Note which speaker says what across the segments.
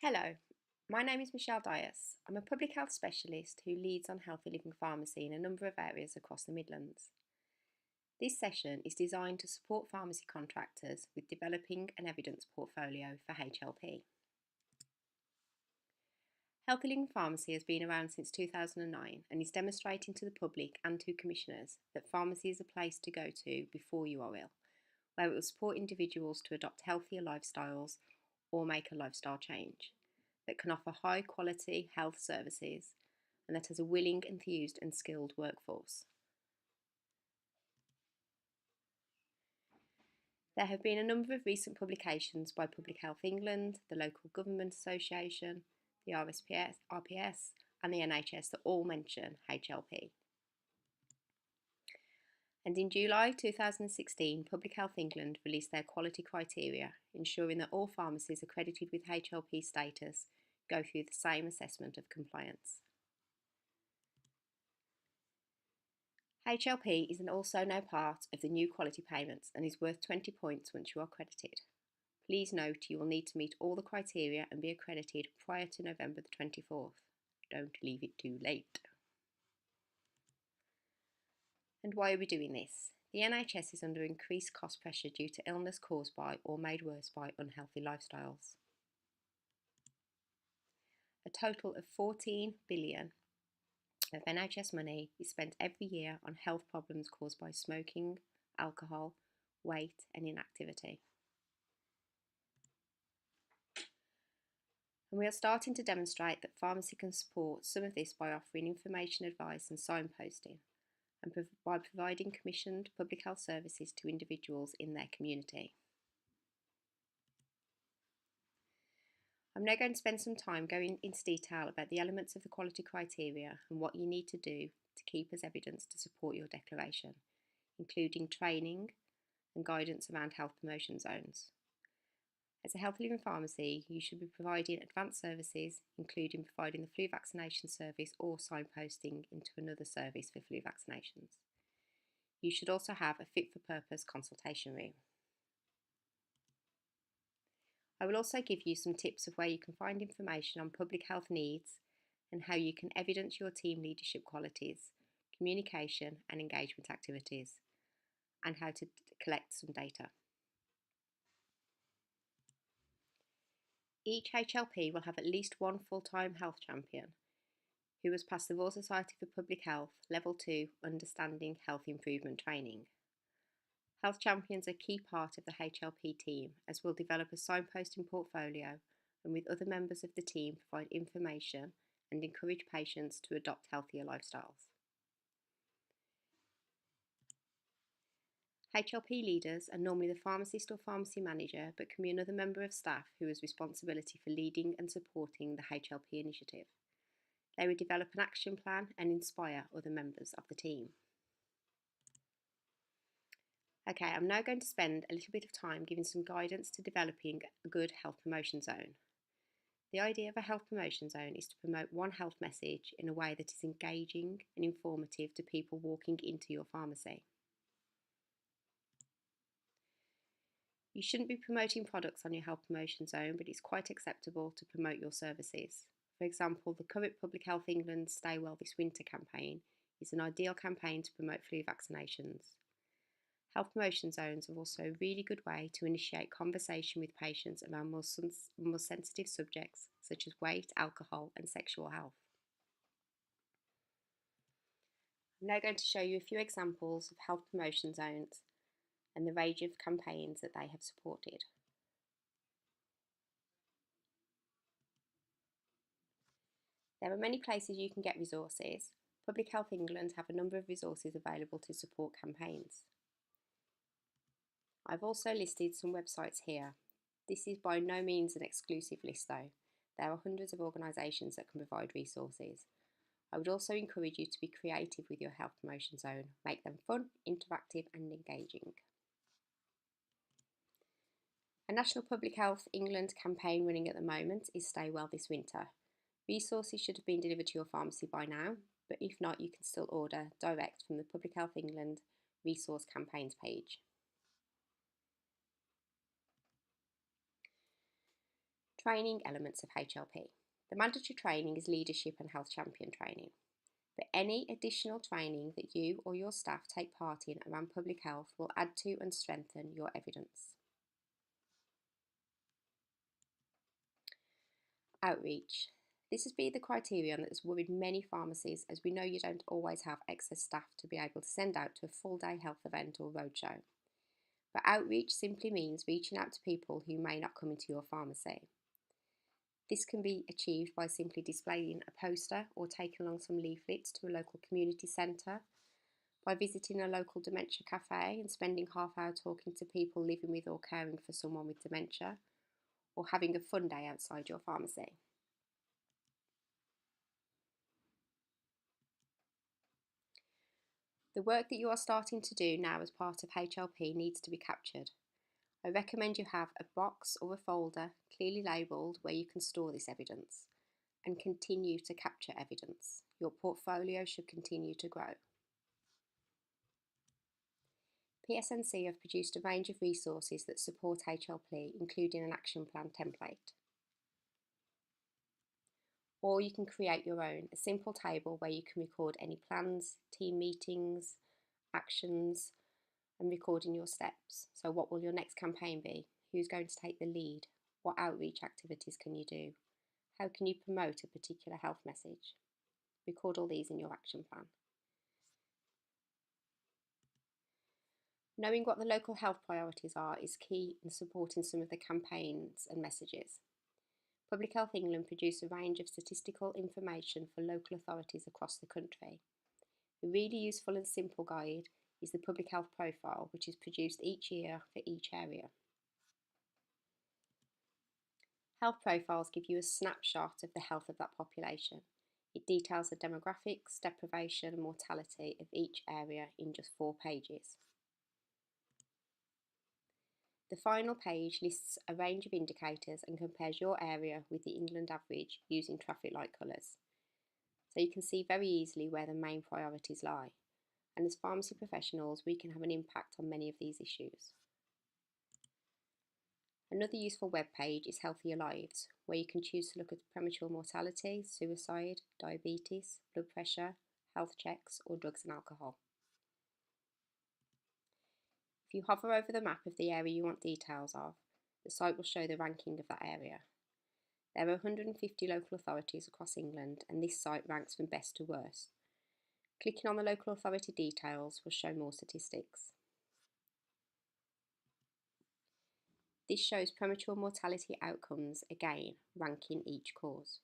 Speaker 1: Hello, my name is Michelle Dias. I'm a public health specialist who leads on healthy living pharmacy in a number of areas across the Midlands. This session is designed to support pharmacy contractors with developing an evidence portfolio for HLP. Healthy Living Pharmacy has been around since 2009 and is demonstrating to the public and to commissioners that pharmacy is a place to go to before you are ill, where it will support individuals to adopt healthier lifestyles or make a lifestyle change, that can offer high quality health services, and that has a willing, enthused and skilled workforce. There have been a number of recent publications by Public Health England, the Local Government Association, the RPS and the NHS that all mention HLP. And in July 2016, Public Health England released their quality criteria, ensuring that all pharmacies accredited with HLP status go through the same assessment of compliance. HLP is also now part of the new quality payments and is worth 20 points once you are accredited. Please note you will need to meet all the criteria and be accredited prior to November the 24th. Don't leave it too late. And why are we doing this? The NHS is under increased cost pressure due to illness caused by or made worse by unhealthy lifestyles. A total of 14 billion of NHS money is spent every year on health problems caused by smoking, alcohol, weight and inactivity. And we are starting to demonstrate that pharmacy can support some of this by offering information, advice and signposting, and by providing commissioned public health services to individuals in their community. I'm now going to spend some time going into detail about the elements of the quality criteria and what you need to do to keep as evidence to support your declaration, including training and guidance around health promotion zones. As a Healthy Living Pharmacy, you should be providing advanced services, including providing the flu vaccination service or signposting into another service for flu vaccinations. You should also have a fit-for-purpose consultation room. I will also give you some tips of where you can find information on public health needs and how you can evidence your team leadership qualities, communication and engagement activities, and how to collect some data. Each HLP will have at least one full-time health champion who has passed the Royal Society for Public Health Level 2 Understanding Health Improvement training. Health champions are a key part of the HLP team, as will develop a signposting portfolio and with other members of the team provide information and encourage patients to adopt healthier lifestyles. HLP leaders are normally the pharmacist or pharmacy manager, but can be another member of staff who has responsibility for leading and supporting the HLP initiative. They would develop an action plan and inspire other members of the team. Okay, I'm now going to spend a little bit of time giving some guidance to developing a good health promotion zone. The idea of a health promotion zone is to promote one health message in a way that is engaging and informative to people walking into your pharmacy. You shouldn't be promoting products on your health promotion zone, but it's quite acceptable to promote your services. For example, the current Public Health England Stay Well This Winter campaign is an ideal campaign to promote flu vaccinations. Health promotion zones are also a really good way to initiate conversation with patients around more sensitive subjects such as weight, alcohol and sexual health. I'm now going to show you a few examples of health promotion zones and the range of campaigns that they have supported. There are many places you can get resources. Public Health England have a number of resources available to support campaigns. I've also listed some websites here. This is by no means an exclusive list though. There are hundreds of organisations that can provide resources. I would also encourage you to be creative with your health promotion zone. Make them fun, interactive and engaging. A National Public Health England campaign running at the moment is Stay Well This Winter. Resources should have been delivered to your pharmacy by now, but if not, you can still order direct from the Public Health England resource campaigns page. Training elements of HLP. The mandatory training is leadership and health champion training. But any additional training that you or your staff take part in around public health will add to and strengthen your evidence. Outreach. This has been the criterion that has worried many pharmacies, as we know you don't always have excess staff to be able to send out to a full day health event or roadshow. But outreach simply means reaching out to people who may not come into your pharmacy. This can be achieved by simply displaying a poster or taking along some leaflets to a local community centre, by visiting a local dementia cafe and spending half hour talking to people living with or caring for someone with dementia, or having a fun day outside your pharmacy. The work that you are starting to do now as part of HLP needs to be captured. I recommend you have a box or a folder clearly labelled where you can store this evidence and continue to capture evidence. Your portfolio should continue to grow. PSNC have produced a range of resources that support HLP, including an action plan template. Or you can create your own, a simple table where you can record any plans, team meetings, actions, and recording your steps. So what will your next campaign be? Who's going to take the lead? What outreach activities can you do? How can you promote a particular health message? Record all these in your action plan. Knowing what the local health priorities are is key in supporting some of the campaigns and messages. Public Health England produce a range of statistical information for local authorities across the country. A really useful and simple guide is the Public Health Profile, which is produced each year for each area. Health profiles give you a snapshot of the health of that population. It details the demographics, deprivation and mortality of each area in just 4 pages. The final page lists a range of indicators and compares your area with the England average using traffic light colours. So you can see very easily where the main priorities lie. And as pharmacy professionals, we can have an impact on many of these issues. Another useful web page is Healthier Lives, where you can choose to look at premature mortality, suicide, diabetes, blood pressure, health checks, or drugs and alcohol. If you hover over the map of the area you want details of, the site will show the ranking of that area. There are 150 local authorities across England, and this site ranks from best to worst. Clicking on the local authority details will show more statistics. This shows premature mortality outcomes, again, ranking each cause.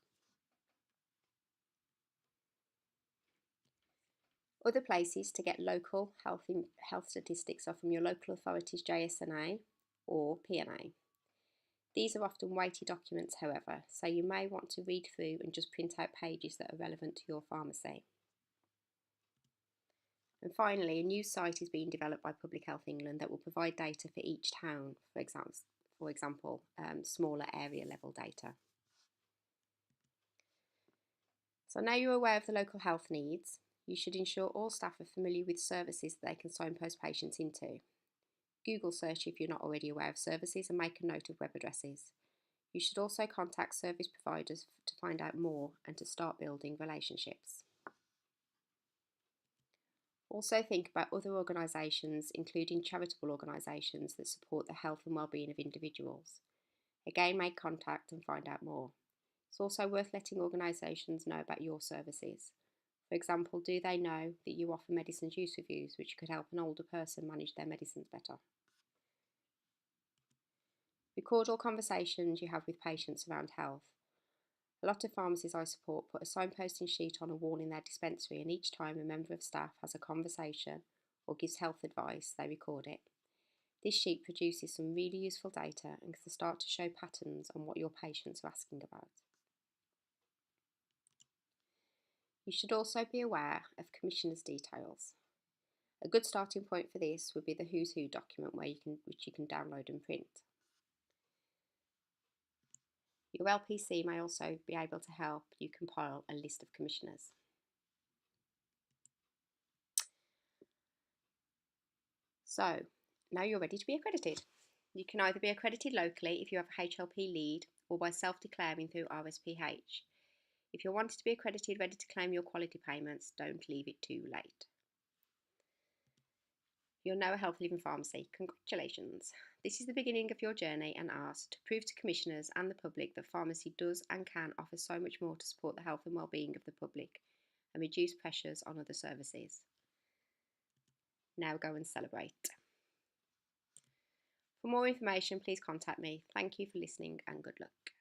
Speaker 1: Other places to get local health statistics are from your local authority's JSNA or PNA. These are often weighty documents, however, so you may want to read through and just print out pages that are relevant to your pharmacy. And finally, a new site is being developed by Public Health England that will provide data for each town, for example, smaller area level data. So now you're aware of the local health needs, you should ensure all staff are familiar with services that they can signpost patients into. Google search if you're not already aware of services and make a note of web addresses. You should also contact service providers to find out more and to start building relationships. Also think about other organisations, including charitable organisations that support the health and wellbeing of individuals. Again, make contact and find out more. It's also worth letting organisations know about your services. For example, do they know that you offer medicines use reviews, which could help an older person manage their medicines better? Record all conversations you have with patients around health. A lot of pharmacies I support put a signposting sheet on a wall in their dispensary, and each time a member of staff has a conversation or gives health advice, they record it. This sheet produces some really useful data and can start to show patterns on what your patients are asking about. You should also be aware of commissioners' details. A good starting point for this would be the Who's Who document which you can download and print. Your LPC may also be able to help you compile a list of commissioners. So, now you're ready to be accredited. You can either be accredited locally if you have a HLP lead, or by self-declaring through RSPH. If you're wanting to be accredited, ready to claim your quality payments, don't leave it too late. You're now a Healthy Living Pharmacy. Congratulations! This is the beginning of your journey and ours to prove to commissioners and the public that pharmacy does and can offer so much more to support the health and well-being of the public and reduce pressures on other services. Now go and celebrate. For more information, please contact me. Thank you for listening and good luck.